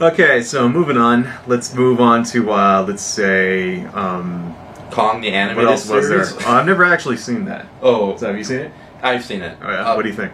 Okay, so moving on. Let's move on to let's say Kong the animated what else series? was there? I've never actually seen that. Oh, So have you seen it? I've seen it. Oh, yeah. What do you think?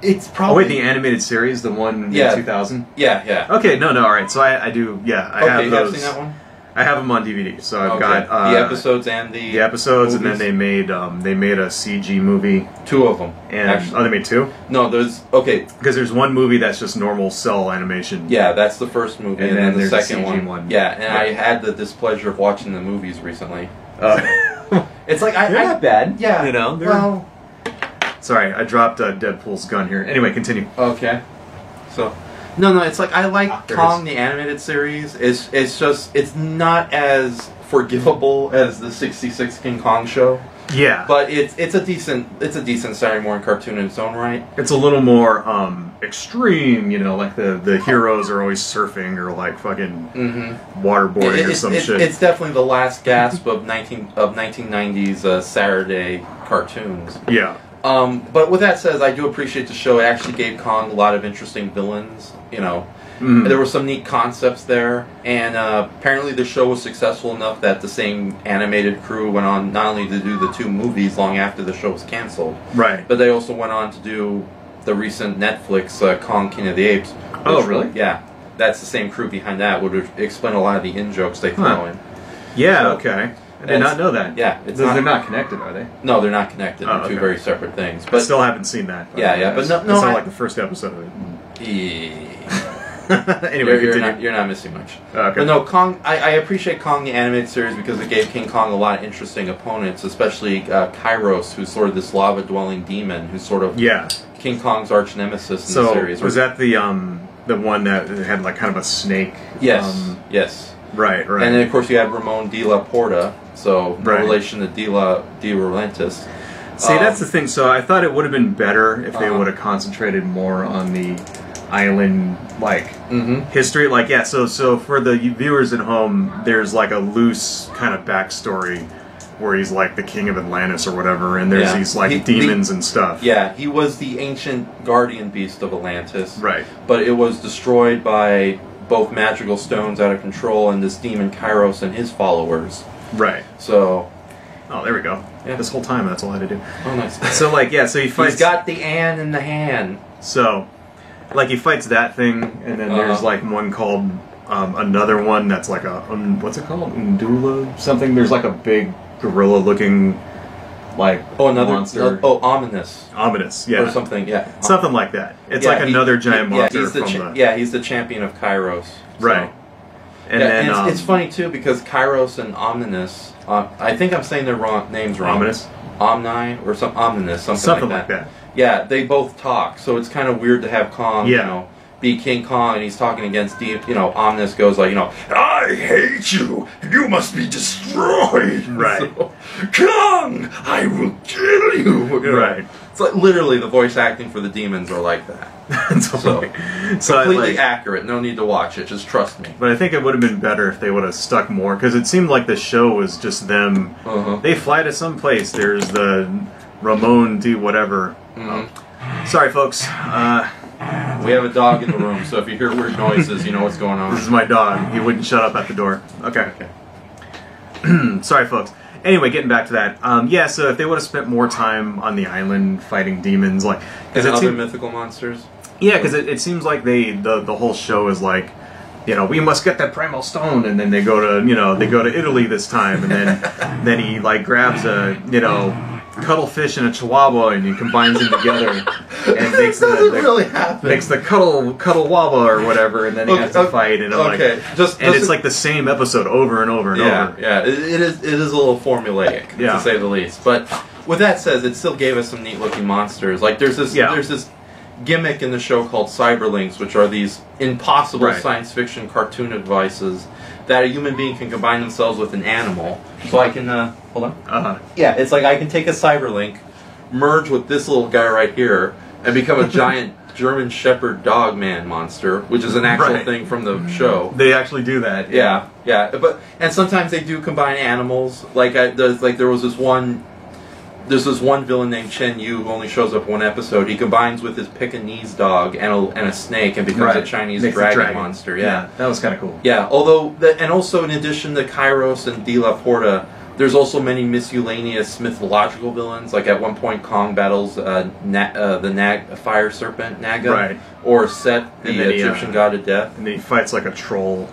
It's Oh probably wait, the animated series, the one Yeah. in 2000. yeah. Okay, no, all right. So I do. Yeah, I have You those. have seen that one? I have them on DVD. So I've Okay. got the episodes and the episodes, movies? and then they made a CG movie. 2 of them. And actually. oh, they made 2. No, there's Because there's one movie that's just normal cell animation. Yeah, that's the first movie, and then the there's a second CG one. Yeah, and I had the displeasure of watching the movies recently. It's like they're not bad. Yeah, you know. Well, sorry, I dropped Deadpool's gun here. Anyway, continue. okay. So, no, it's like I like Kong the animated series. It's just it's not as forgivable as the '66 King Kong show. Yeah, But it's a decent Saturday morning cartoon in its own right. it's a little more extreme, you know, like the heroes are always surfing or like fucking waterboarding or some shit. It's definitely the last gasp of 1990s Saturday cartoons. Yeah. But with that said, I do appreciate the show. It actually gave Kong a lot of interesting villains. You know, there were some neat concepts there, and apparently the show was successful enough that the same animated crew went on not only to do the 2 movies long after the show was canceled, Right. but they also went on to do the recent Netflix Kong King of the Apes. Oh, really? Yeah, that's the same crew behind that. Would explain a lot of the in-jokes they throw in. Yeah. So, okay. I did not know that. Yeah, They're not connected, are they? No, they're not connected. They're Oh, 2 okay. very separate things. I But still haven't seen that. Yeah, but no, That's not I- like the first episode of it. Anyway, you're not missing much. Okay. But no, Kong. I appreciate Kong the animated series because it gave King Kong a lot of interesting opponents, especially Kairos, who's sort of this lava-dwelling demon, who's sort of King Kong's arch nemesis in the series. Was that the one that had like kind of a snake? Yes. Yes. Right. And then of course you had Ramon de la Porta, so no Right. relation to De Laurentiis. See, that's the thing. So I thought it would have been better if they would have concentrated more on the island, like history. Like, yeah. So for the viewers at home, there's like a loose kind of backstory where he's like the king of Atlantis or whatever, and there's these like demons and stuff. Yeah, he was the ancient guardian beast of Atlantis. Right. But it was destroyed by both magical stones out of control and this demon Kairos and his followers. Right. So. Oh, there we go. Yeah. This whole time, that's all I had to do. Oh, nice. So, like, yeah, so he fights... He's got the An in the hand. So, like, he fights that thing, and then there's, like, one called... another one that's like a... what's it called? Undula? Something? There's, like, a big gorilla-looking, like, monster. Ominous. Ominous, yeah. Or something, yeah. Something like that. It's like another giant monster he's he's the champion of Kairos. Right. So. And then then... it's funny, too, because Kairos and Ominous... I think I'm saying their names wrong. Ominous? Omni or Ominous, something like that. Yeah, they both talk, so it's kind of weird to have Kong, you know, be King Kong and he's talking against Ominous goes like, I hate you, and you must be destroyed. Right. So, Kong, I will kill you. Right. It's like literally the voice acting for the demons are like that. Totally. So completely accurate. No need to watch it. Just trust me. But I think it would have been better if they would have stuck more, because it seemed like the show was just them. They fly to some place. There's the Ramon D whatever. Sorry, folks. We have a dog in the room, so if you hear weird noises, you know what's going on. This is my dog. He wouldn't shut up at the door. Okay. Sorry, folks. Anyway, getting back to that. Yeah, so if they would have spent more time on the island fighting demons, like... And other mythical monsters? Yeah, because it seems like the whole show is like, we must get that primal stone, and then they go to Italy this time, and then he like grabs a cuttlefish and a chihuahua, and he combines them together and makes the cuddle wabba or whatever, and then he has to fight, and it's like the same episode over and over and over. Yeah, it is a little formulaic to say the least. But with that said, it still gave us some neat looking monsters. Like there's this gimmick in the show called cyberlinks, which are these impossible science fiction cartoon devices that a human being can combine themselves with an animal. So I can hold on. Yeah, it's like I can take a cyberlink, merge with this little guy right here, and become a giant German Shepherd Dog Man monster, which is an actual thing from the show. They actually do that. Yeah, and sometimes they do combine animals. Like there was this one. There's this one villain named Chen Yu who only shows up one episode. He combines with his Pekingese dog and a snake and becomes a Chinese dragon monster. Yeah, that was kind of cool. Yeah, and also in addition to Kairos and De La Porta, there's also many miscellaneous mythological villains. Like at one point, Kong battles the fire serpent Naga, or Set, the Egyptian god of death, and then he fights like a troll.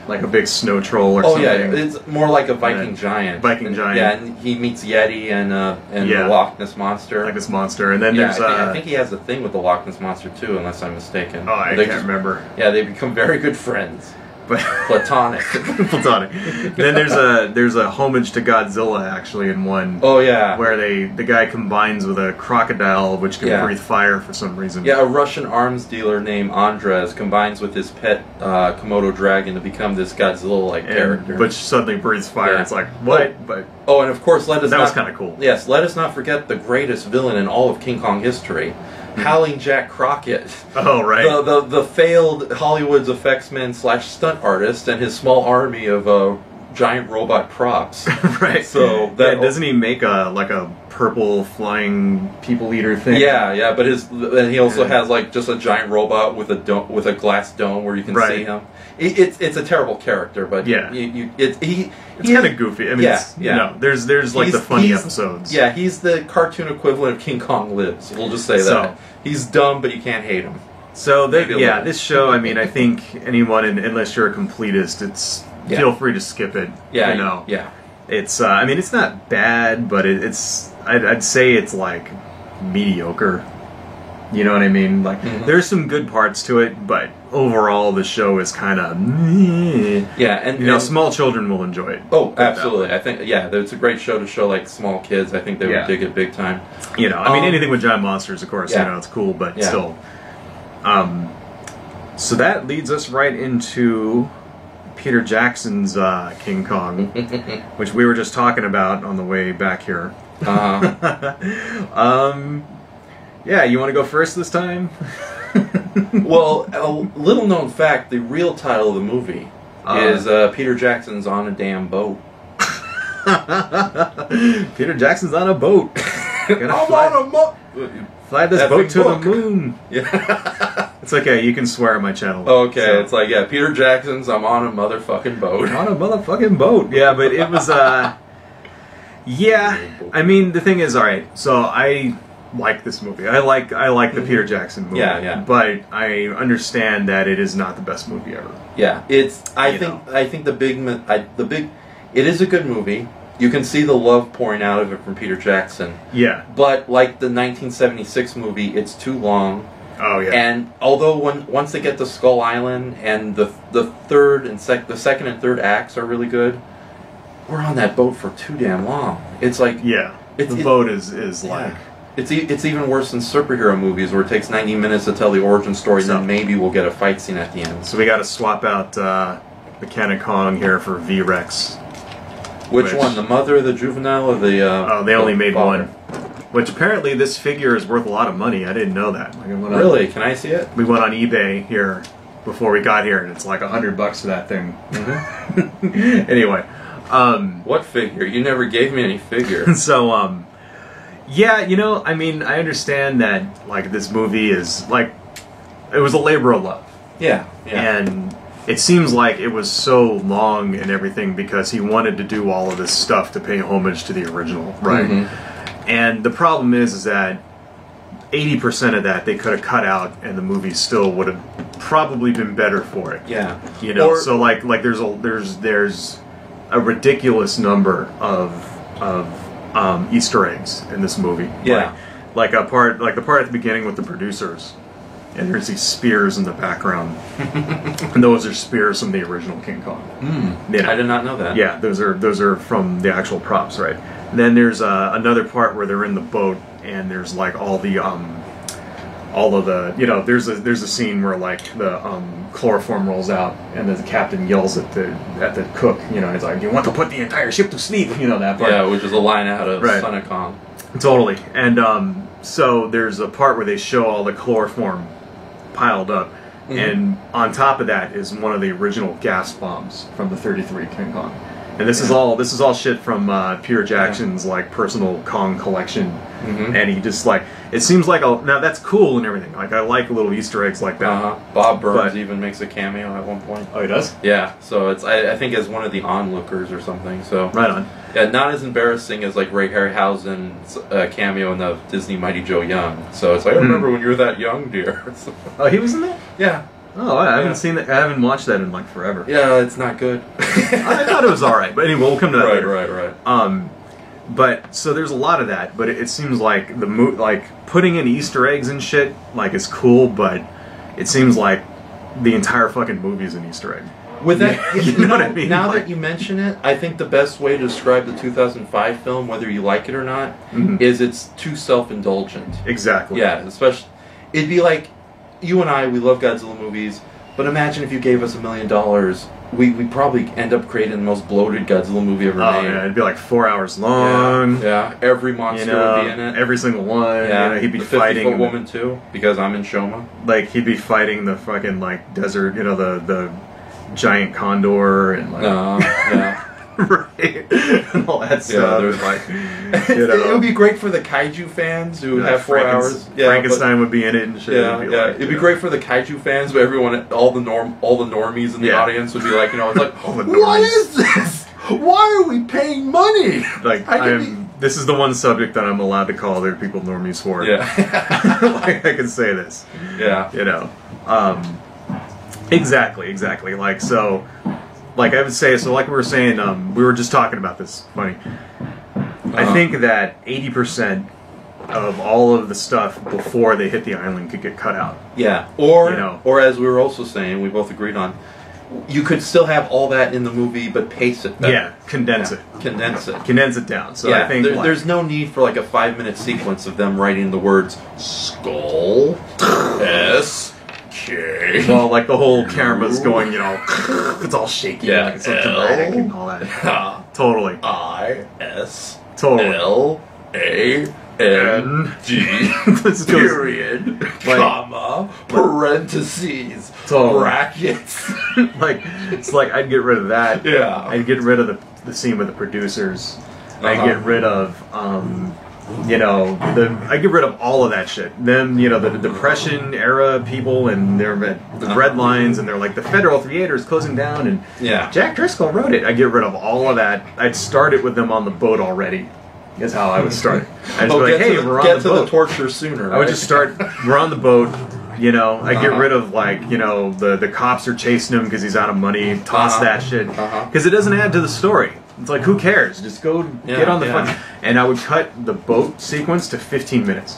Like a big snow troll or something. Oh yeah, it's more like a Viking giant. Yeah, and he meets Yeti and the Loch Ness Monster. Like this monster, and then there's I think he has a thing with the Loch Ness Monster too, unless I'm mistaken. Oh, I can't remember. Yeah, they become very good friends. But platonic. Platonic. Then there's a homage to Godzilla actually in one. Oh yeah. Where the guy combines with a crocodile which can breathe fire for some reason. Yeah, a Russian arms dealer named Andres combines with his pet Komodo dragon to become this Godzilla-like character. Which suddenly breathes fire. Yeah. It's like what? And of course that was kind of cool. Yes, let us not forget the greatest villain in all of King Kong history. Howling Jack Crockett. Oh, right. The failed Hollywood's effects man / stunt artist and his small army of giant robot props. Right. So doesn't he make a purple flying people eater thing? Yeah, but he also has like just a giant robot with a glass dome where you can see him. It's a terrible character, but it's kind of goofy. I mean, there's like the funny episodes. Yeah, he's the cartoon equivalent of King Kong Lives. We'll just say that. He's dumb, but you can't hate him. So this show, I mean, I think anyone, unless you're a completist, feel free to skip it. Yeah, It's I mean, it's not bad, but I'd say it's like mediocre. You know what I mean? Like, there's some good parts to it, but overall the show is kind of and small children will enjoy it. Oh, absolutely. I think it's a great show to show like small kids. I think they would dig it big time. I mean, anything with giant monsters, of course, it's cool, but still. So that leads us right into Peter Jackson's King Kong, which we were just talking about on the way back here. Yeah, you want to go first this time? Well, a little known fact, the real title of the movie is Peter Jackson's on a damn boat. Peter Jackson's on a boat. I'm on a boat. Fly this boat to the moon. Yeah. It's okay, you can swear on my channel. Okay, so. It's like, Peter Jackson's I'm on a motherfucking boat. On a motherfucking boat. Yeah, but it was, I mean, the thing is, alright, so I like this movie. I like the Peter Jackson movie. Yeah. But I understand that it is not the best movie ever. Yeah, I think it is a good movie. You can see the love pouring out of it from Peter Jackson. Yeah. But like the 1976 movie, it's too long. Oh yeah. And although once they get to Skull Island and the second and third acts are really good, we're on that boat for too damn long. It's like the boat is like. It's even worse than superhero movies where it takes 90 minutes to tell the origin story and then maybe we'll get a fight scene at the end. So we got to swap out the Can Kong here for V-Rex. Which one? The mother, the juvenile, or the... they only made one. Which apparently this figure is worth a lot of money. I didn't know that. Really? Can I see it? We went on eBay here before we got here and it's like $100 for that thing. Anyway. What figure? You never gave me any figure. So, yeah, I mean, I understand that, like, this movie is, like, it was a labor of love. Yeah. And it seems like it was so long and everything because he wanted to do all of this stuff to pay homage to the original, right? And the problem is that 80% of that they could have cut out and the movie still would have probably been better for it. Yeah. So, like there's a ridiculous number of Easter eggs in this movie. Yeah. Like the part at the beginning with the producers, and there's these spears in the background, and those are spears from the original King Kong. I did not know that. Yeah, those are from the actual props, right? And then there's another part where they're in the boat, and there's like all of the there's a scene where like the chloroform rolls out and the captain yells at the cook, he's like, you want to put the entire ship to sleep, that part. Yeah, which is a line out of Son of Kong. Totally. And so there's a part where they show all the chloroform piled up, and on top of that is one of the original gas bombs from the '33 King Kong. And this is all shit from Peter Jackson's like personal Kong collection, and he just like it seems like now that's cool and everything. Like I like little Easter eggs like that. Bob Burns even makes a cameo at one point. Oh, he does? Yeah. So it's I think as one of the onlookers or something. So right on. Yeah, not as embarrassing as like Ray Harryhausen's cameo in the Disney Mighty Joe Young. So it's like I remember when you were that young, dear. Oh, he was in that? Yeah. Oh, I haven't seen that. I haven't watched that in like forever. Yeah, it's not good. I thought it was all right, but anyway, we'll come to that later. Right. But so there's a lot of that, but it seems like like putting in Easter eggs and shit like is cool, but it seems like the entire fucking movie is an Easter egg. With that, you know what I mean? Now that you mention it, I think the best way to describe the 2005 film, whether you like it or not, is it's too self-indulgent. Exactly. Yeah, especially it'd be like. You and I, we love Godzilla movies, but imagine if you gave us $1 million, we'd probably end up creating the most bloated Godzilla movie ever made. Yeah, it'd be like 4 hours long. Yeah, every monster would be in it. Every single one. Yeah, he'd be the fighting 50-foot woman too, because I'm in Shoma. Like he'd be fighting the fucking like desert, the giant condor and like yeah. right, and all that stuff. There's like, it would be great for the kaiju fans who have 4 hours. Yeah, Frankenstein would be in it and shit. It'd be great for the kaiju fans, but everyone, all the normies in the audience would be like, it's like, what is this? Why are we paying money? Like this is the one subject that I'm allowed to call other people normies for. Yeah, like I can say this. Yeah, exactly. Like so. Like I would say, so like we were saying, we were just talking about this. Funny. I think that 80% of all of the stuff before they hit the island could get cut out. Yeah, or as we were also saying, we both agreed on, you could still have all that in the movie, but pace it better. Yeah, condense it down. So I think there's no need for like a 5-minute sequence of them writing the words skull S. Okay. Well, like the whole camera's going, it's all shaky, like it's so dramatic and all that. Totally. I-S. Totally. L-A-N-G. Period. Comma. Parentheses. Totally. Brackets. Like it's like I'd get rid of that. Yeah. I'd get rid of the scene with the producers. I'd get rid of I get rid of all of that shit. Then, the Depression era people and the red lines and they're like, the Federal Theater is closing down and Jack Driscoll wrote it. I get rid of all of that. I'd start it with them on the boat already, is how I would start it. I'd just be like, hey, we're on the boat. Get to the torture sooner, right? I would just start, we're on the boat, I get rid of, like, the cops are chasing him because he's out of money, toss that shit. Because it doesn't add to the story. It's like, who cares? Just go get on the fucking... And I would cut the boat sequence to 15 minutes.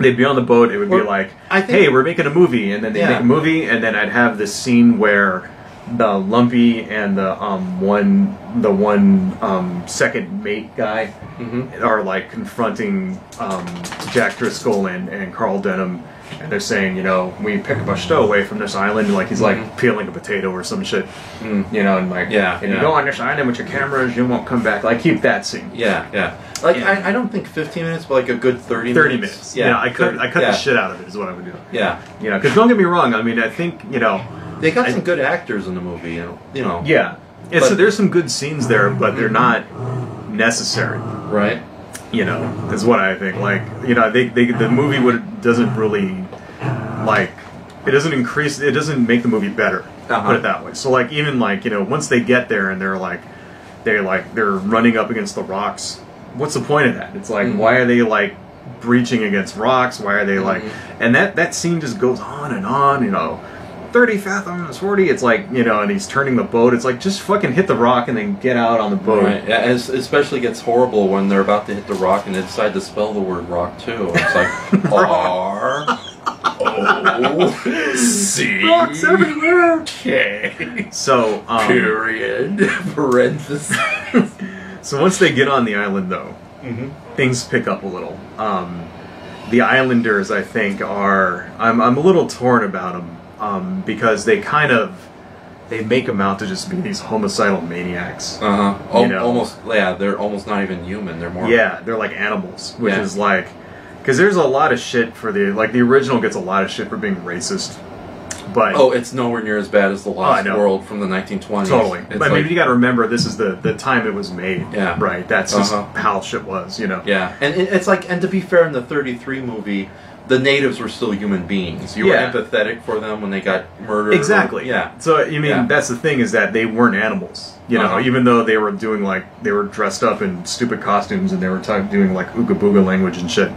They'd be on the boat, it would be like, hey, we're making a movie, and then they'd make a movie, and then I'd have this scene where the Lumpy and the one second mate guy are like confronting Jack Driscoll and Carl Denham, and they're saying, we picked Busto away from this island, like he's like peeling a potato or some shit, and like, if you go on this island with your cameras, you won't come back. Like, keep that scene. Like, I don't think 15 minutes, but like a good 30 minutes. 30 minutes. Yeah, I cut the shit out of it, is what I would do. Yeah. Because don't get me wrong, I mean, I think, they got some good actors in the movie, Yeah. So there's some good scenes there, but they're not necessary. Right. Is what I think. Like, the movie doesn't really, like, it doesn't make the movie better. Put it that way. So, like, even, like, once they get there and they're running up against the rocks, what's the point of that? It's like, why are they, like, breaching against rocks? Why are they, like, and that scene just goes on and on, 30 fathoms, 40, it's like, and he's turning the boat, it's like, just fucking hit the rock and then get out on the boat. Right, yeah, and it especially gets horrible when they're about to hit the rock and they decide to spell the word rock, too. It's like, R-O-C. Rocks everywhere. Okay. So, period. Parentheses. So once they get on the island, though, things pick up a little. The Islanders, I think, I'm a little torn about them. Because they make them out to just be these homicidal maniacs. Almost, they're almost not even human. They're more... Yeah, they're like animals, which is like... Because there's a lot of shit for the original gets a lot of shit for being racist. But it's nowhere near as bad as The Lost World from the 1920s. Totally. But maybe you got to remember this is the time it was made. Yeah. Right. That's just how shit was, Yeah. And it's like, and to be fair, in the 33 movie, the natives were still human beings. You were empathetic for them when they got murdered. Exactly. Yeah. So, that's the thing is that they weren't animals. You know, even though they were doing they were dressed up in stupid costumes and they were doing ooga booga language and shit,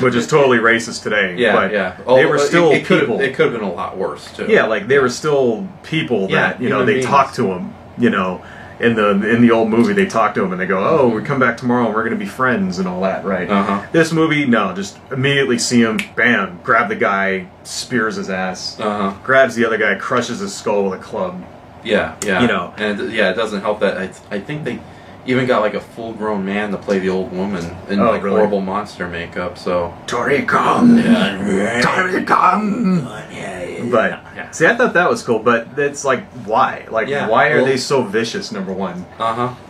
which is totally racist today. Yeah, but they were still people. It could have been a lot worse too. Yeah, they were still people that they talked to them. In the old movie, they talk to him and they go, "Oh, we come back tomorrow and we're going to be friends and all that," right? This movie, no, just immediately see him, bam, grab the guy, spears his ass, grabs the other guy, crushes his skull with a club. Yeah. And it doesn't help that I think they even got a full-grown man to play the old woman in really? Horrible monster makeup. So Torikon, Torikon. But see, I thought that was cool. But it's why? Why are they so vicious? Number one.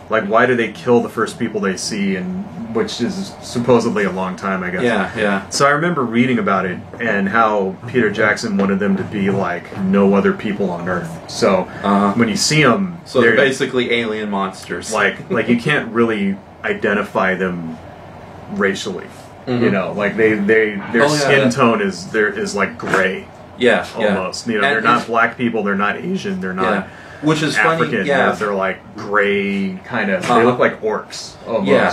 Why do they kill the first people they see, and which is supposedly a long time, I guess. Yeah. So I remember reading about it and how Peter Jackson wanted them to be like no other people on Earth. So when you see them, so they're basically alien monsters. Like you can't really identify them racially. Their skin tone is like gray. Yeah, almost. They're not black people. They're not Asian. They're not. Which is African. Funny. They're like gray kind of. They look like orcs almost. Yeah,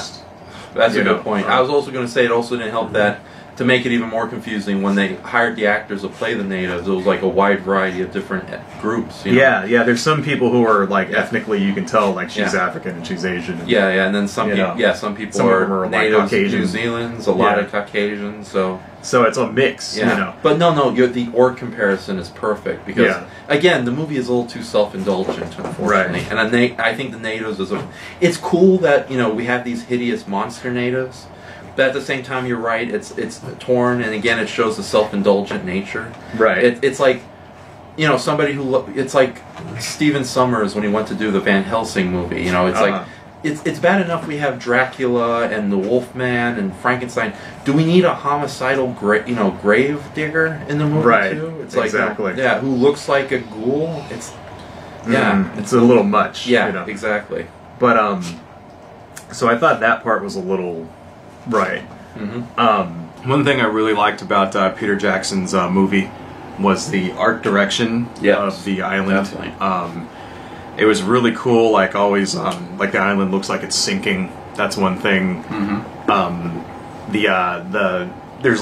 that's a good point. I was also going to say it also didn't help that to make it even more confusing when they hired the actors to play the natives. It was a wide variety of different groups. Yeah. There's some people who are ethnically you can tell she's African and she's Asian. And, and then some people. Yeah, some people are natives, Caucasian. New Zealand's, a lot of Caucasians. So it's a mix. But no, the orc comparison is perfect because again the movie is a little too self-indulgent, unfortunately. Right. And I think the natives it's cool that we have these hideous monster natives. But at the same time, you're right. It's torn, and again, it shows the self-indulgent nature. Right. It's like, somebody who it's like Stephen Sommers when he went to do the Van Helsing movie. It's like it's bad enough we have Dracula and the Wolfman and Frankenstein. Do we need a homicidal grave digger in the movie too? It's like exactly. Who looks like a ghoul. It's it's a little much. Yeah, exactly. But so I thought that part was a little. Right. One thing I really liked about Peter Jackson's movie was the art direction of the island. Definitely. It was really cool. Always, the island looks like it's sinking. That's one thing. There's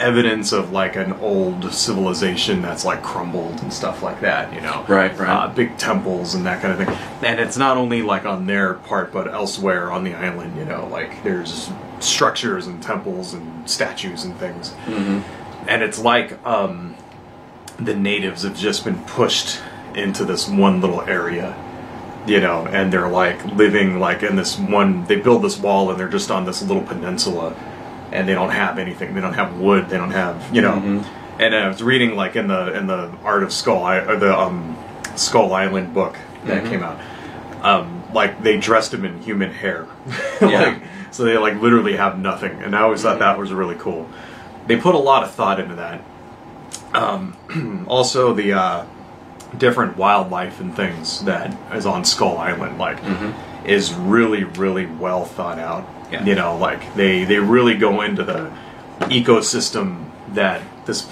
evidence of an old civilization that's crumbled and stuff like that. Right. Big temples and that kind of thing. And it's not only on their part, but elsewhere on the island. There's structures and temples and statues and things. And it's the natives have just been pushed into this one little area, and they're living in this one. They build this wall and they're just on this little peninsula. And they don't have anything. They don't have wood. They don't have, And I was reading in the Art of Skull, or the Skull Island book that came out. They dressed him in human hair, so they literally have nothing. And I always thought that was really cool. They put a lot of thought into that. Also, the different wildlife and things that is on Skull Island, is really, really well thought out. Yeah. They really go into the ecosystem that this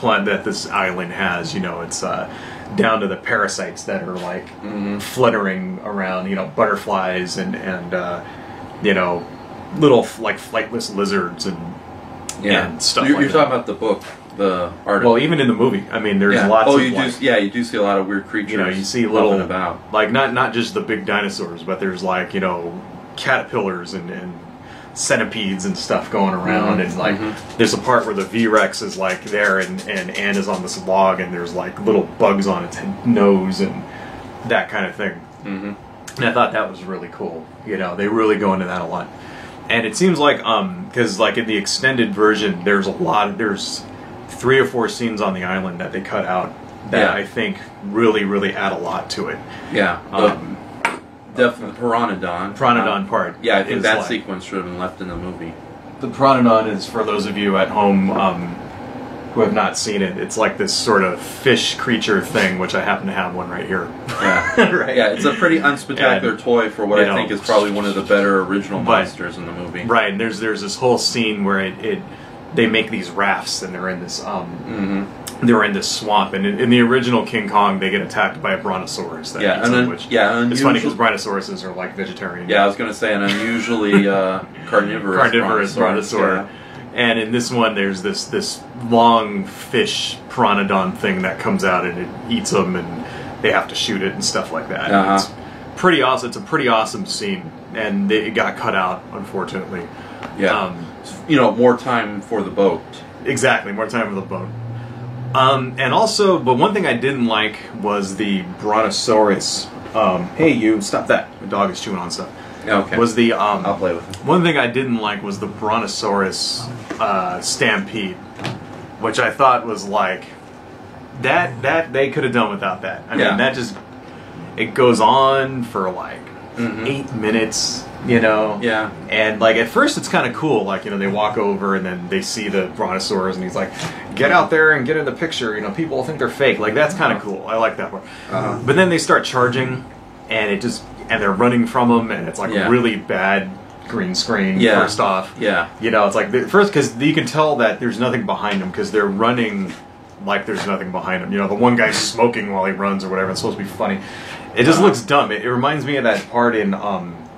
island has. It's down to the parasites that are fluttering around. Butterflies and little flightless lizards and stuff. You're talking about the book, the art. Well, even in the movie, there's lots. Oh, of you do see a lot of weird creatures. You see little about not just the big dinosaurs, but there's caterpillars and centipedes and stuff going around, and there's a part where the V-Rex is there, and Anne is on this log, and there's little bugs on its nose and that kind of thing. And I thought that was really cool. They really go into that a lot, and it seems because in the extended version, there's 3 or 4 scenes on the island that they cut out that I think really, really add a lot to it. Definitely Pteranodon part. Yeah, I think that sequence should have been left in the movie. the Pteranodon is, for those of you at home who have not seen it, it's like this sort of fish creature thing, which I happen to have one right here. Yeah, right. Yeah, it's a pretty unspectacular toy for what I think is probably one of the better original monsters in the movie. Right, and there's this whole scene where they make these rafts, and they're in this they're in this swamp, and in the original King Kong, they get attacked by a Brontosaurus. That eats them, which it's funny because Brontosauruses are like vegetarian. Yeah, I was going to say an unusually carnivorous brontosaur. Yeah. And in this one, there's this long fish Pteranodon thing that comes out, and it eats them, and they have to shoot it and stuff like that. It's pretty awesome. It's a pretty awesome scene, and it got cut out, unfortunately. Yeah, more time for the boat. Exactly, more time for the boat. And also, but one thing I didn't like was the Brontosaurus. Hey, you, stop that! My dog is chewing on stuff. Okay. Was the I'll play with him. One thing I didn't like was the Brontosaurus Stampede, which I thought was like that they could have done without that. I mean, that just it goes on for like 8 minutes. Yeah. And like at first it's kind of cool, like they walk over and then they see the Brontosaurus and he's like, get out there and get in the picture. People think they're fake. Like that's kind of cool. I like that part. But then they start charging, and they're running from them, and it's like a really bad green screen. First off, it's like first because you can tell that there's nothing behind them because they're running like there's nothing behind them. The one guy's smoking while he runs or whatever. It's supposed to be funny. It just looks dumb. It reminds me of that part in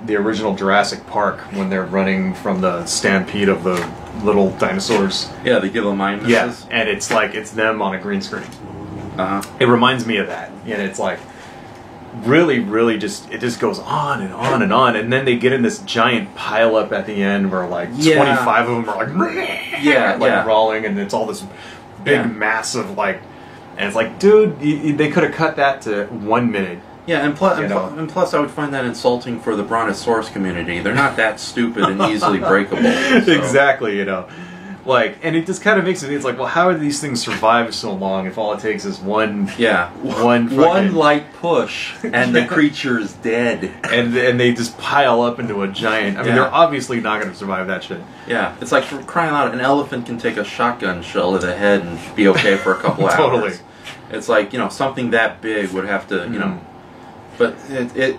the original Jurassic Park when they're running from the stampede of the little dinosaurs. Yeah, they give them mind misses. Yeah, and it's like it's them on a green screen. It reminds me of that, and it's like really, really it just goes on and on and on, and then they get in this giant pile up at the end where like 25 of them are like crawling, and it's all this big massive and it's like, dude, they could have cut that to 1 minute. Yeah, and plus I would find that insulting for the Brontosaurus community. They're not that stupid and easily breakable. So. Exactly, and it just kind of makes it's like, well, how do these things survive so long if all it takes is one light push and the creature is dead, and they just pile up into a giant. I mean, they're obviously not going to survive that shit. Yeah, it's like, for crying out, an elephant can take a shotgun shell to the head and be okay for a couple hours. Totally. It's like something that big would have to But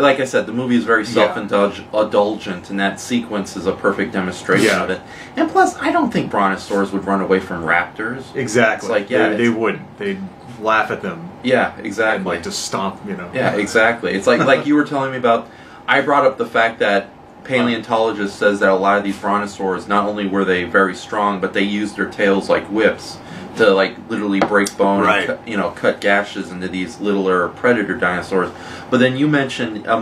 like I said, the movie is very self-indulgent, and that sequence is a perfect demonstration of it. And plus, I don't think brontosaurs would run away from raptors. Exactly. It's like, they wouldn't. They'd laugh at them. Yeah, exactly. And just stomp, Yeah, exactly. It's like you were telling me about. I brought up the fact that paleontologist says that a lot of these brontosaurs, not only were they very strong, but they used their tails like whips to literally break bone, and cut gashes into these littler predator dinosaurs. But then you mentioned a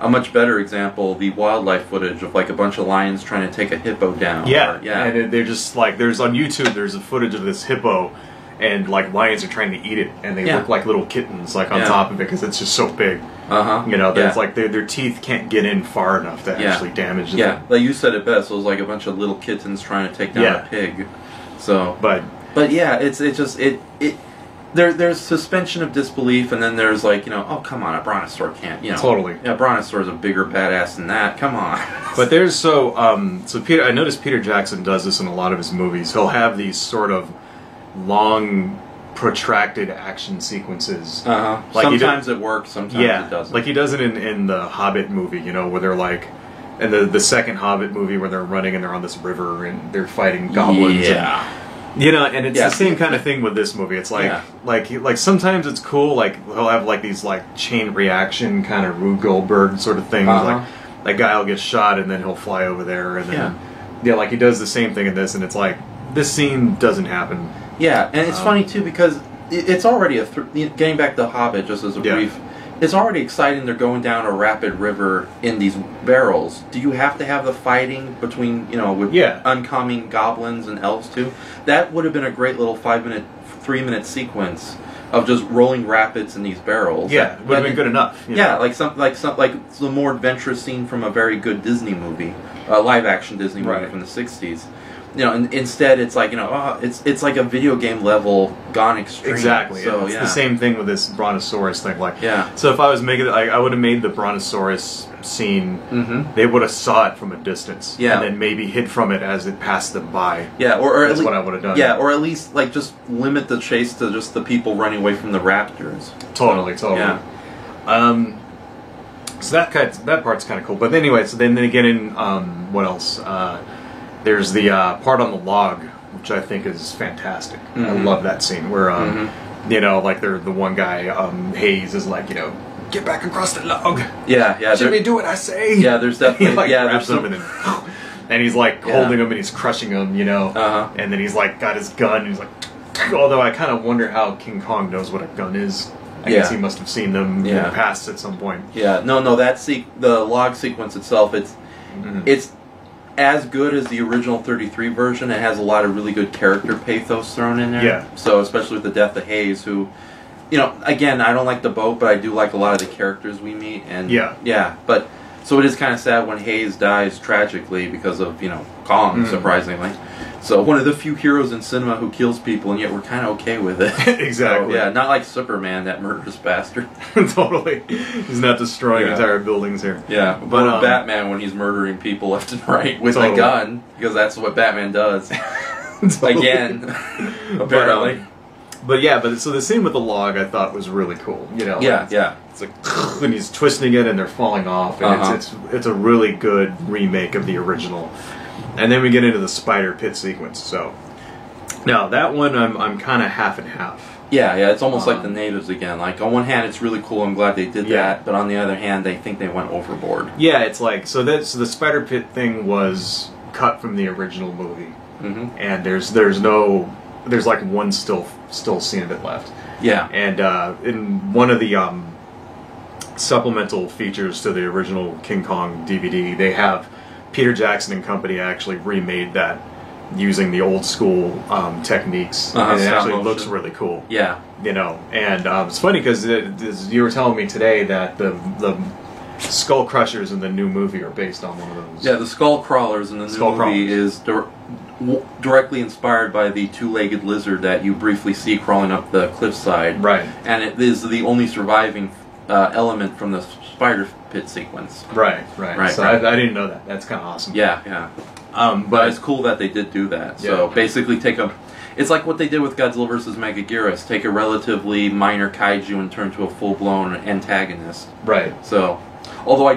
much better example, the wildlife footage of a bunch of lions trying to take a hippo down. Yeah, and they're just there's on YouTube, there's a footage of this hippo, and lions are trying to eat it, and they look like little kittens on top of it because it's just so big. It's like their teeth can't get in far enough to actually damage them. Yeah, like you said it best. It was like a bunch of little kittens trying to take down a pig. So, but yeah, it's just there's suspension of disbelief, and then there's oh, come on, a brontosaur can't, Totally. Yeah, brontosaur's a bigger badass than that. Come on. But there's so Peter, I noticed Peter Jackson does this in a lot of his movies. He'll have these sort of long, protracted action sequences. Sometimes it works, sometimes it doesn't. Like he does it in the Hobbit movie, where they're and the second Hobbit movie where they're running and they're on this river and they're fighting goblins. Yeah. And it's the same kind of thing with this movie. It's like sometimes it's cool. He'll have these chain reaction kind of Rube Goldberg sort of things. That guy will get shot and then he'll fly over there and then he does the same thing in this. And it's like this scene doesn't happen. Yeah, and it's funny too because it's already getting back to Hobbit just as a brief. It's already exciting. They're going down a rapid river in these barrels. Do you have to have the fighting between, with oncoming goblins and elves too? That would have been a great little 3-minute sequence of just rolling rapids in these barrels. Yeah, it would have been good enough. Yeah, like the more adventurous scene from a very good Disney movie, a live action Disney movie from the '60s. you know, instead it's like, you know, it's like a video game level gone extreme. Exactly. So it's the same thing with this Brontosaurus thing. Like, yeah. So if I was making it, I would have made the Brontosaurus scene. They would have saw it from a distance. Yeah. And then maybe hid from it as it passed them by. Yeah. Or that's what I would have done. Yeah. Or at least like just limit the chase to just the people running away from the raptors. Totally. Yeah. So that part's kind of cool. But anyway, so then again, in what else? There's the part on the log, which I think is fantastic. I love that scene where, you know, like the one guy, Hayes, is like, you know, get back across the log. Yeah. Should we do what I say? Yeah, there's definitely, he, like, there's some... and he's like holding him and he's crushing him, you know. And then he's like got his gun and he's like, although I kind of wonder how King Kong knows what a gun is. I guess he must have seen them in the past at some point. Yeah, no, the log sequence itself, it's as good as the original 33 version. It has a lot of really good character pathos thrown in there. Yeah. So especially with the death of Hayes, who, you know, again, I don't like the boat, but I do like a lot of the characters we meet. And yeah, but so it is kind of sad when Hayes dies tragically because of, you know, Kong, surprisingly. So one of the few heroes in cinema who kills people, and yet we're kind of okay with it. Exactly. So, yeah, not like Superman, that murderous bastard. Totally. He's not destroying entire buildings here. Yeah, but Batman when he's murdering people left and right with a gun, because that's what Batman does. Again, apparently. But so the scene with the log I thought was really cool. You know. Yeah. It's like, and he's twisting it and they're falling off, and it's a really good remake of the original. And then we get into the spider pit sequence. So now that one I'm kind of half and half. Yeah, it's almost like the natives again. Like on one hand, it's really cool. I'm glad they did that, but on the other hand, they think they went overboard. Yeah, it's like so the spider pit thing was cut from the original movie, and there's like one still scene of it left. Yeah, and in one of the supplemental features to the original King Kong DVD, they have Peter Jackson and company actually remade that using the old school techniques, and it actually looks really cool. Yeah, you know, and it's funny because you were telling me today that the Skull Crushers in the new movie are based on one of those. Yeah, the Skull Crawlers in the new movie is directly inspired by the two-legged lizard that you briefly see crawling up the cliffside. Right, and it is the only surviving element from the spider pit sequence. Right. So I didn't know that. That's kind of awesome. Yeah. But it's cool that they did do that. So basically it's like what they did with Godzilla vs. Megaguirus. Take a relatively minor kaiju and turn to a full-blown antagonist. Right. So, although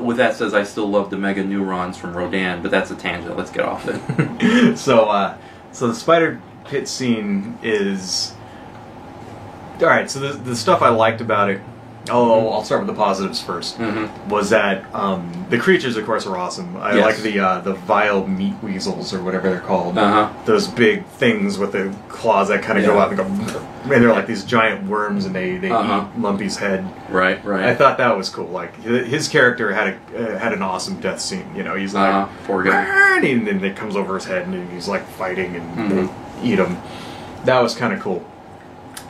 with that says, I still love the Mega Neurons from Rodan, but that's a tangent. Let's get off it. So the spider pit scene is... Alright, so the stuff I liked about it, I'll start with the positives first. Was that the creatures, of course, are awesome. I like the vile meat weasels or whatever they're called. Those big things with the claws that kind of go out and go, and they're like these giant worms, and they eat Lumpy's head. Right. I thought that was cool. Like his character had an awesome death scene. You know, he's like, poor guy, and then it comes over his head, and he's like fighting, and they eat him. That was kind of cool.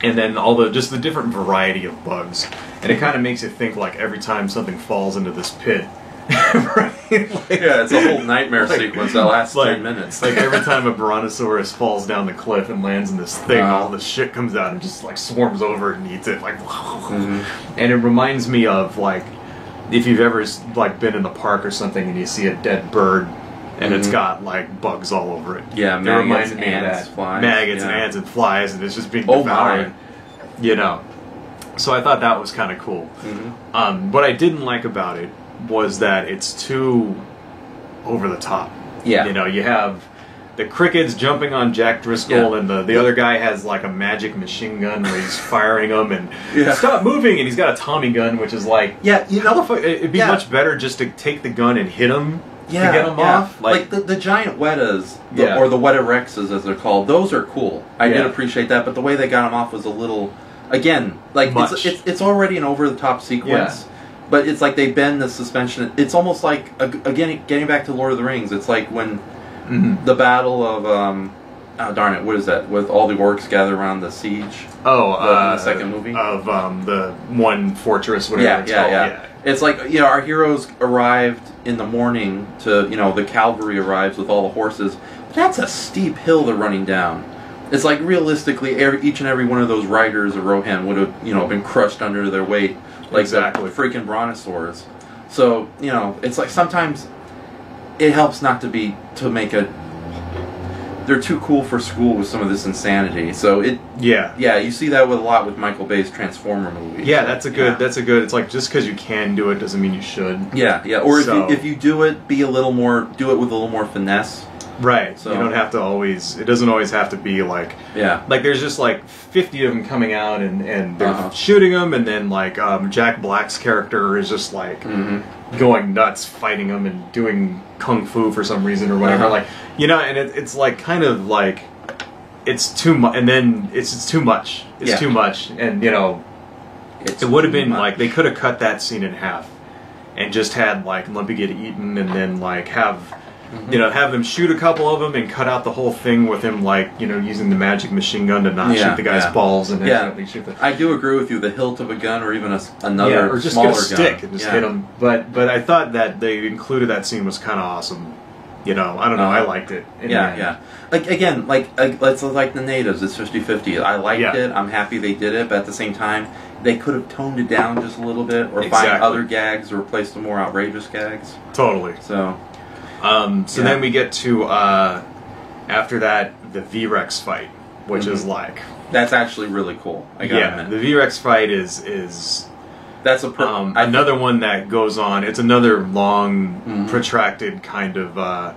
And then just the different variety of bugs. And it kind of makes you think, like, every time something falls into this pit, right? It's a whole nightmare sequence that lasts 10 minutes. Like, every time a Brontosaurus falls down the cliff and lands in this thing, all this shit comes out and just, like, swarms over it and eats it, like, And it reminds me of, like, if you've ever, like, been in the park or something and you see a dead bird, and it's got, like, bugs all over it. Yeah, maggots, ants, flies. Maggots and ants and flies, and it's just being devoured. You know. So I thought that was kind of cool. What I didn't like about it was that it's too over the top. Yeah. You know, you have the crickets jumping on Jack Driscoll, and the other guy has, like, a magic machine gun where he's firing them, and stop moving, and he's got a Tommy gun, which is like, it'd be much better just to take the gun and hit him. To get them off. Like the giant Wettas, or the Weta Rexes as they're called, those are cool. I did appreciate that, but the way they got them off was a little, again, like it's already an over-the-top sequence, but it's like they bend the suspension. It's almost like, again, getting back to Lord of the Rings, it's like when the battle of, darn it, what is that, with all the orcs gathered around the siege? In the second movie? Of the one fortress, whatever it's called. Yeah. It's like, our heroes arrived in the morning to, the cavalry arrives with all the horses. that's a steep hill they're running down. It's like realistically, each and every one of those riders of Rohan would have, been crushed under their weight, like the freaking Brontosaurus. So, it's like sometimes it helps not to make a. They're too cool for school with some of this insanity. So you see that a lot with Michael Bay's Transformer movies. Yeah, that's a good. It's like just because you can do it doesn't mean you should. Yeah. Or if you do it, do it with a little more finesse. Right. So you don't have to always. It doesn't always have to be like. Yeah. Like there's just like 50 of them coming out and they're shooting them, and then like Jack Black's character is just like going nuts fighting them and doing kung fu for some reason or whatever. Like and it's like kind of like it's too much, and then it's too much. It's too much, and it would have been like they could have cut that scene in half and just had like Lumpy get eaten, and then like have. Have them shoot a couple of them and cut out the whole thing with him, like, using the magic machine gun to not shoot the guy's balls and accidentally shoot the... I do agree with you, the hilt of a gun or even another or just smaller get a stick and just hit him. But I thought that they included that scene was kind of awesome. I don't know, I liked it. Like, again, let's like the natives, it's 50-50. I liked it, I'm happy they did it, but at the same time, they could have toned it down just a little bit or find other gags or replace the more outrageous gags. Totally. So then we get to, after that, the V-Rex fight, which is like... That's actually really cool, I gotta admit. The V-Rex fight is... That's another one that goes on. It's another long, protracted kind of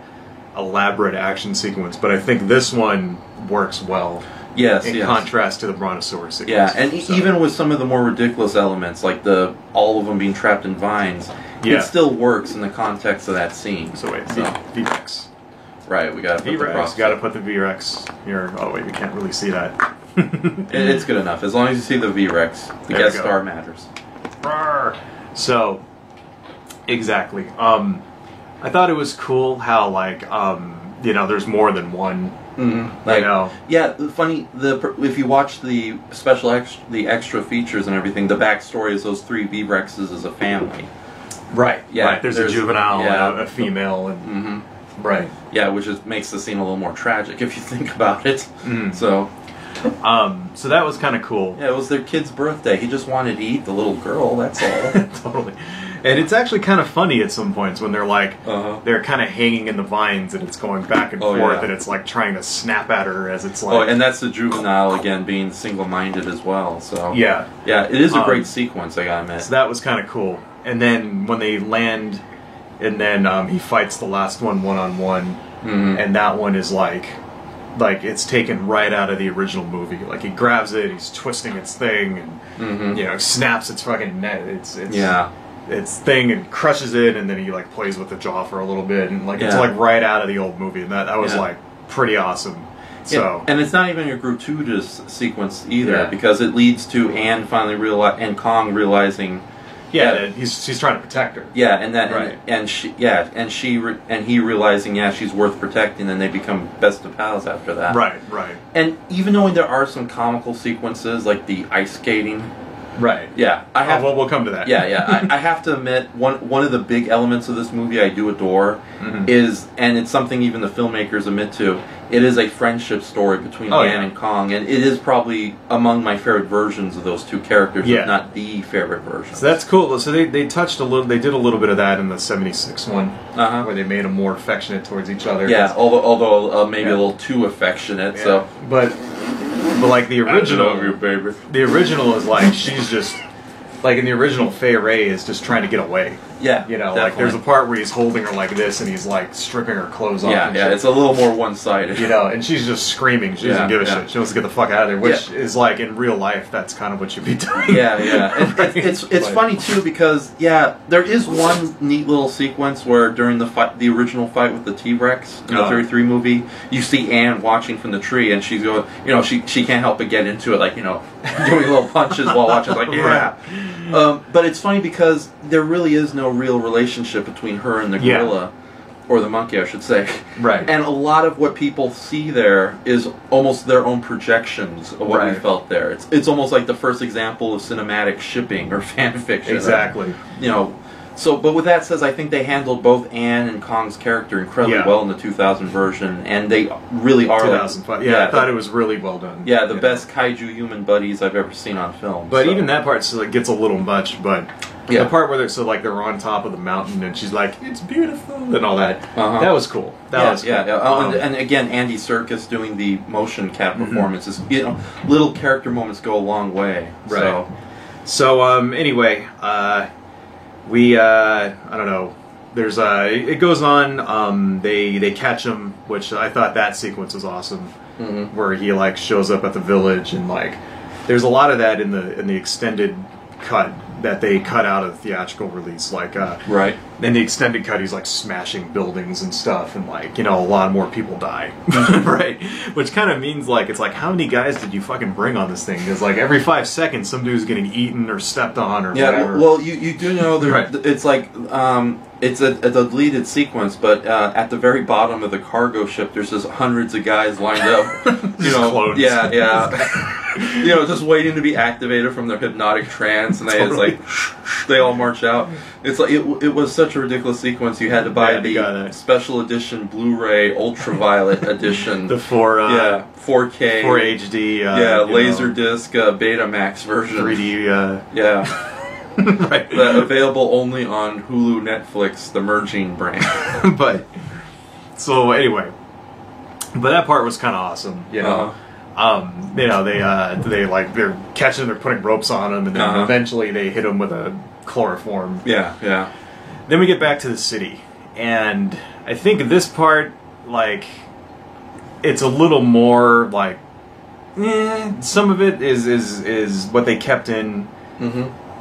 elaborate action sequence, but I think this one works well. In contrast to the Brontosaurus sequence. Yeah, and even with some of the more ridiculous elements, like all of them being trapped in vines, it still works in the context of that scene. So wait, V-Rex. Right, we gotta put V-Rex. Gotta put the V-Rex here. Oh wait, we can't really see that. It's good enough. As long as you see the V-Rex, the guest star matters. So, exactly. I thought it was cool how, like, there's more than one. Funny. If you watch the the extra features and everything, the backstory is those 3 V-Rexes as a family. Right. Yeah. Right. There's a juvenile, and a female, and right. Yeah, which makes the scene a little more tragic if you think about it. So that was kind of cool. Yeah, it was their kid's birthday. He just wanted to eat the little girl. That's all. Totally. And it's actually kind of funny at some points when they're like, they're kind of hanging in the vines and it's going back and forth and it's like trying to snap at her as it's like... Oh, and that's the juvenile, again, being single-minded as well, so... Yeah. Yeah, it is a great sequence, I gotta admit. So that was kind of cool. And then when they land, and then he fights the last one-on-one, and that one is like it's taken right out of the original movie. Like, he grabs it, he's twisting its thing, and, snaps its fucking neck. Its thing and crushes it, and then he like plays with the jaw for a little bit, and like it's like right out of the old movie, and that was like pretty awesome. So and it's not even a gratuitous sequence either, because it leads to Anne finally Kong realizing that he's trying to protect her. Yeah, and he realizing she's worth protecting, and they become best of pals after that. Right. And even though there are some comical sequences like the ice skating. Right. Yeah. We'll come to that. Yeah. I have to admit, one of the big elements of this movie I do adore is, and it's something even the filmmakers admit to, it is a friendship story between Anne and Kong, and it is probably among my favorite versions of those two characters, if not the favorite version. So that's cool. So they touched a little, they did a little bit of that in the 76 one, where they made them more affectionate towards each other. Yeah, although maybe a little too affectionate, so... But like the original, the original is like she's just like in the original Fay Ray is just trying to get away. Yeah, definitely. Like there's a part where he's holding her like this and he's like stripping her clothes off. Yeah, it's a little more one-sided. And she's just screaming. She doesn't give a shit. She wants to get the fuck out of there. Which is like in real life, that's kind of what you'd be doing. Yeah. It's funny too because there is one neat little sequence where during the original fight with the T-Rex in the 33 movie, you see Anne watching from the tree and she's going, she can't help but get into it, like doing little punches while watching, like but it's funny because there really is no real relationship between her and the gorilla, or the monkey, I should say. Right. And a lot of what people see there is almost their own projections of what we felt there. It's almost like the first example of cinematic shipping or fan fiction. Exactly. But with that says, I think they handled both Anne and Kong's character incredibly well in the 2000 version, and they really are 2005. I thought it was really well done. Yeah, the best kaiju human buddies I've ever seen on film. But even that part gets a little much. But the part where they're on top of the mountain and she's like, "It's beautiful" and all that. That was cool. That was cool. And again, Andy Serkis doing the motion cap performances. Little character moments go a long way. Right. So anyway. I don't know. There's it goes on. They catch him, which I thought that sequence was awesome, where he like shows up at the village and like, there's a lot of that in the extended cut that they cut out of the theatrical release. Like right. In the extended cut, he's like smashing buildings and stuff, and like a lot more people die, right? Which kind of means like it's like how many guys did you fucking bring on this thing? Because like every 5 seconds, some dude's getting eaten or stepped on or whatever. Well, you do know that it's like it's a deleted sequence, but at the very bottom of the cargo ship, there's just hundreds of guys lined up. Clones. Just waiting to be activated from their hypnotic trance, and they all march out. It's like it was such a ridiculous sequence. You had to buy the special edition Blu-ray Ultraviolet edition, the 4K 4 HD, Laserdisc Betamax version, 3D, right, available only on Hulu, Netflix, the merging brand. But that part was kind of awesome, they're catching, they're putting ropes on him, and then eventually they hit him with a chloroform. Yeah. Then we get back to the city, and I think this part, like, it's a little more like, some of it is what they kept in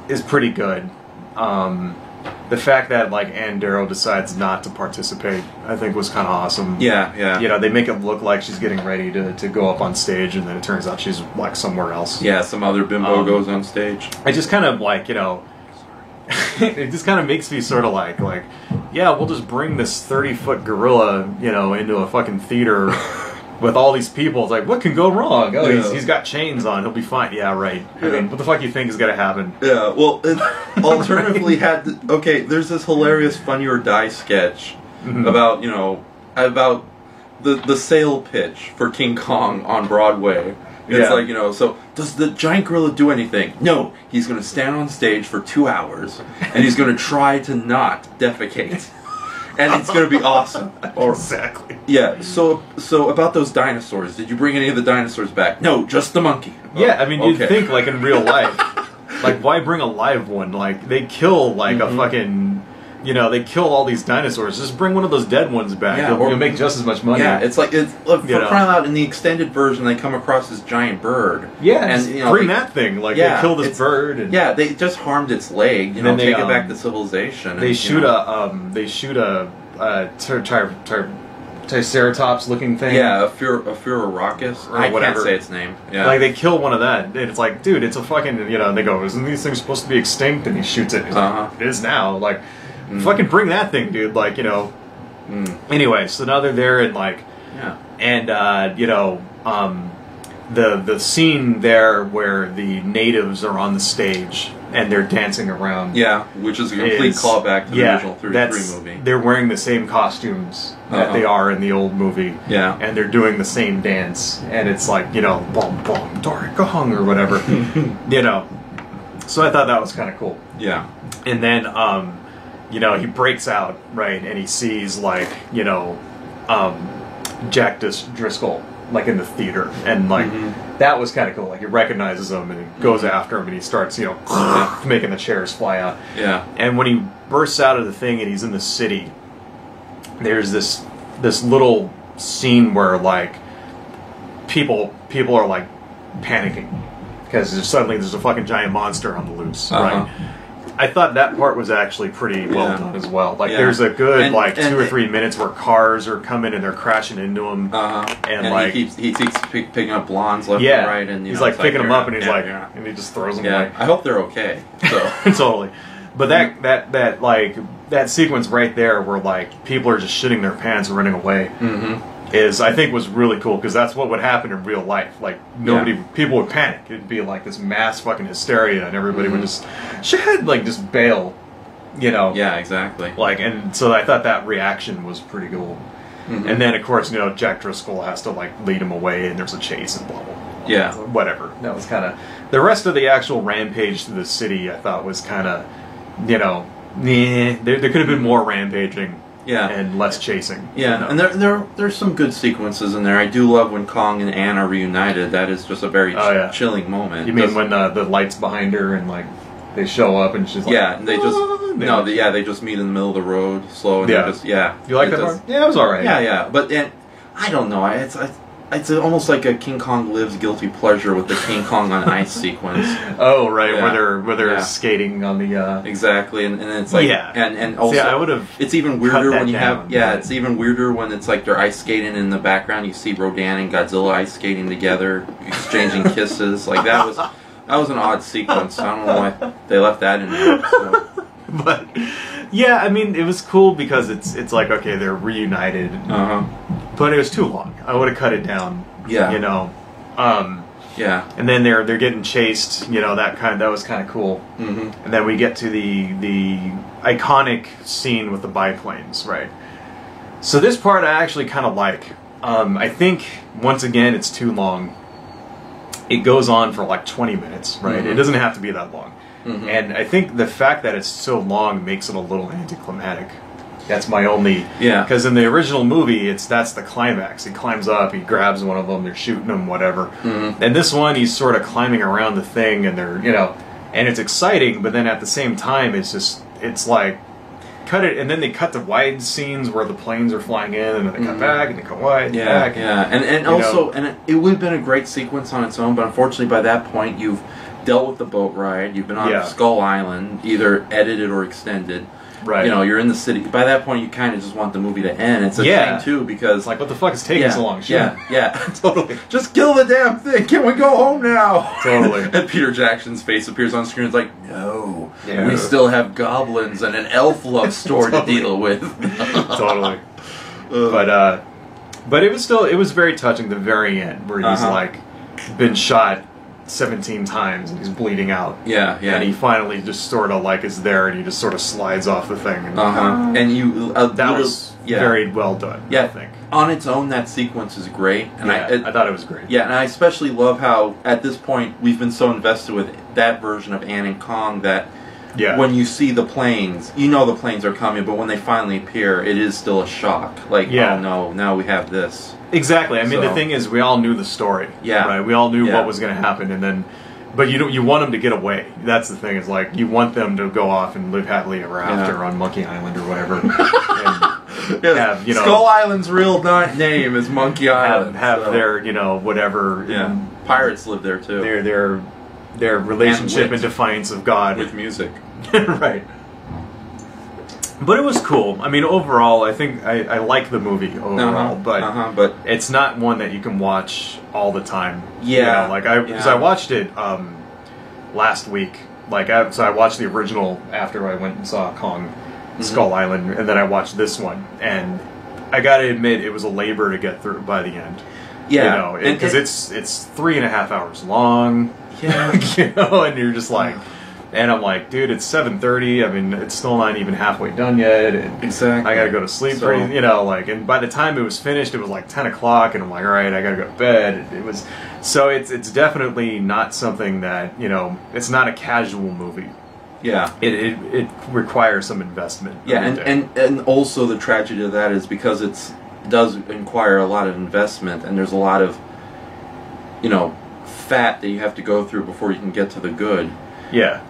is pretty good. The fact that like Ann Darrow decides not to participate, I think, was kind of awesome. Yeah. They make it look like she's getting ready to go up on stage, and then it turns out she's like somewhere else. Yeah, some other bimbo goes on stage. I just kind of like, it just kind of makes me sort of like, yeah, we'll just bring this 30-foot gorilla, into a fucking theater with all these people. It's like, what can go wrong? Oh, he's got chains on. He'll be fine. Yeah, right. I mean, what the fuck do you think is going to happen? Yeah, well, it alternatively there's this hilarious Funny or Die sketch about, about the sale pitch for King Kong on Broadway. It's like, so does the giant gorilla do anything? No, he's going to stand on stage for 2 hours, and he's going to try to not defecate. And it's going to be awesome. Exactly. Yeah, so about those dinosaurs, did you bring any of the dinosaurs back? No, just the monkey. Yeah, I mean, you'd think, like, in real life, like, why bring a live one? Like, they kill, like, a fucking... they kill all these dinosaurs. Just bring one of those dead ones back. You'll make just as much money. Yeah, it's like, for crying out, in the extended version, they come across this giant bird. Yeah, and bring that thing. Like, they kill this bird. And, they just harmed its leg. Then take it back to civilization. They shoot a Triceratops looking thing. Yeah, a Furorachus. I can't say its name. Yeah. Like, they kill one of that, and it's like, dude, it's a fucking, and they go, isn't these things supposed to be extinct? And he shoots it. Like, it is now. Like, fucking bring that thing, dude. Like, Anyway, so now they're there, and like, and the scene there where the natives are on the stage and they're dancing around. Yeah, which is a complete callback to the original 33 movie. They're wearing the same costumes that they are in the old movie. Yeah. And they're doing the same dance. And it's like, bom, bom, Dory Gong, or whatever. So I thought that was kind of cool. Yeah. And then, he breaks out, right, and he sees, like, Jack Driscoll, like, in the theater, and, like, that was kind of cool. Like, he recognizes him, and he goes after him, and he starts, making the chairs fly out. Yeah. And when he bursts out of the thing and he's in the city, there's this little scene where, like, people are, like, panicking, because there's a fucking giant monster on the loose, right? I thought that part was actually pretty well done as well. Like, there's a good, 2 or 3 minutes where cars are coming and they're crashing into him. And like, he keeps picking up blondes left and right. And he's like picking them up, and he's like, and he just throws them away. I hope they're okay. So. Totally. But that sequence right there where, like, people are just shitting their pants and running away I think was really cool, because that's what would happen in real life. Like, people would panic. It'd be like this mass fucking hysteria, and everybody would just bail. You know? Yeah, exactly. Like, and so I thought that reaction was pretty cool. Mm-hmm. And then, of course, you know, Jack Driscoll has to, like, lead him away, and there's a chase and blah, blah, blah. Yeah. So whatever. That was kind of... The rest of the actual rampage through the city, I thought, was kind of, you know, there could have been more rampaging. Yeah. And less chasing. Yeah, you know? and there's some good sequences in there. I do love when Kong and Ann are reunited. That is just a very chilling moment. You mean when the light's behind her and, like, they show up and she's like... Yeah, and they just... they just meet in the middle of the road, slow, and You like that part? Yeah, it was alright. Yeah. But, and, I don't know, it's almost like a King Kong Lives guilty pleasure with the King Kong on Ice sequence. Oh, right, where they're skating on the... Exactly, and it's like... Yeah. And also... I would have... It's even weirder when you have... Yeah, it's even weirder when it's like they're ice skating in the background. You see Rodan and Godzilla ice skating together, exchanging kisses. Like, that was an odd sequence. I don't know why they left that in there. So. But, yeah, I mean, it was cool because it's like, okay, they're reunited. But it was too long. I would have cut it down. Yeah. You know. Yeah. And then they're getting chased. You know, that was kind of cool. Mm-hmm. And then we get to the iconic scene with the biplanes, right? So this part I actually kind of like. I think once again it's too long. It goes on for like 20 minutes, right? Mm-hmm. It doesn't have to be that long. Mm-hmm. And I think the fact that it's so long makes it a little anticlimactic. That's my only... Yeah. Because in the original movie, that's the climax. He climbs up, he grabs one of them, they're shooting him, whatever. Mm-hmm. And this one, he's sort of climbing around the thing, and they're, you know... And it's exciting, but then at the same time, it's like... Cut it, and then they cut to wide scenes where the planes are flying in, and then they cut back, and they cut wide, back. Yeah, and also... And it would have been a great sequence on its own, but unfortunately by that point, you've dealt with the boat ride, you've been on Skull Island, either edited or extended. Right. You know, you're in the city. By that point, you kind of just want the movie to end. It's a shame, too, because... It's like, what the fuck is taking so long? Yeah, totally. Just kill the damn thing. Can we go home now? Totally. And Peter Jackson's face appears on screen. It's like, no. Yeah. We still have goblins and an elf love story to deal with. Totally. But it was very touching, the very end, where he's, like, been shot 17 times and he's bleeding out. Yeah. And he finally just sort of like is there and he just sort of slides off the thing. And, and you... that was very well done, I think. On its own, that sequence is great. And I thought it was great. Yeah, and I especially love how, at this point, we've been so invested with that version of Ann and Kong that when you see the planes, you know the planes are coming, but when they finally appear, it is still a shock. Like, oh no, now we have this. Exactly. I mean, the thing is, we all knew the story. Yeah. Right. We all knew what was going to happen, and then, but you want them to get away. That's the thing. Is like you want them to go off and live happily ever after on Monkey Island or whatever. And have, Skull Island's real name is Monkey Island. Have their whatever. Yeah. Pirates live there too. Their relationship and defiance of God with music. Right. But it was cool. I mean, overall, I think I like the movie overall, but it's not one that you can watch all the time. Yeah. Because I watched it last week. So I watched the original after I went and saw Kong Skull Island, and then I watched this one, and I gotta admit, it was a labor to get through by the end. Yeah. Because it's 3.5 hours long. Yeah. And you're just like... And I'm like, dude, it's 7:30. I mean, it's still not even halfway done yet. And exactly. I gotta go to sleep. And by the time it was finished, it was like 10 o'clock, and I'm like, all right, I gotta go to bed. It's definitely not something that it's not a casual movie. Yeah. It requires some investment. Yeah, and also the tragedy of that is because it does require a lot of investment, and there's a lot of fat that you have to go through before you can get to the good. Yeah.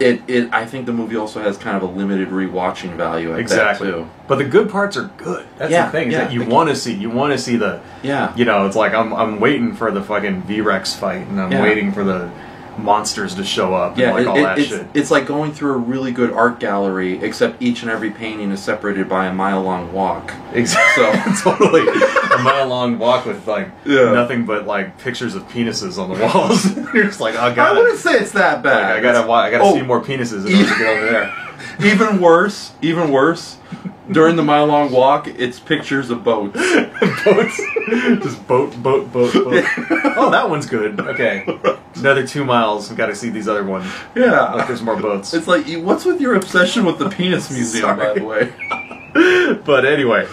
I think the movie also has kind of a limited rewatching value at that too. But the good parts are good. That's the thing. Is that you want to see. You want to see the. Yeah. It's like I'm waiting for the fucking V-Rex fight, and I'm waiting for the monsters to show up. Yeah. And all that shit. It's like going through a really good art gallery, except each and every painting is separated by a mile-long walk. Exactly. So totally. A mile-long walk with nothing but pictures of penises on the walls. You're just like, oh god. I wouldn't say it's that bad. I gotta see more penises in order to get over there. Even worse. During the mile-long walk, it's pictures of boats. Boats. Just boat. Oh, that one's good. Okay. Another 2 miles. We've got to see these other ones. Yeah. Like there's more boats. It's like, what's with your obsession with the penis museum, by the way? But anyway.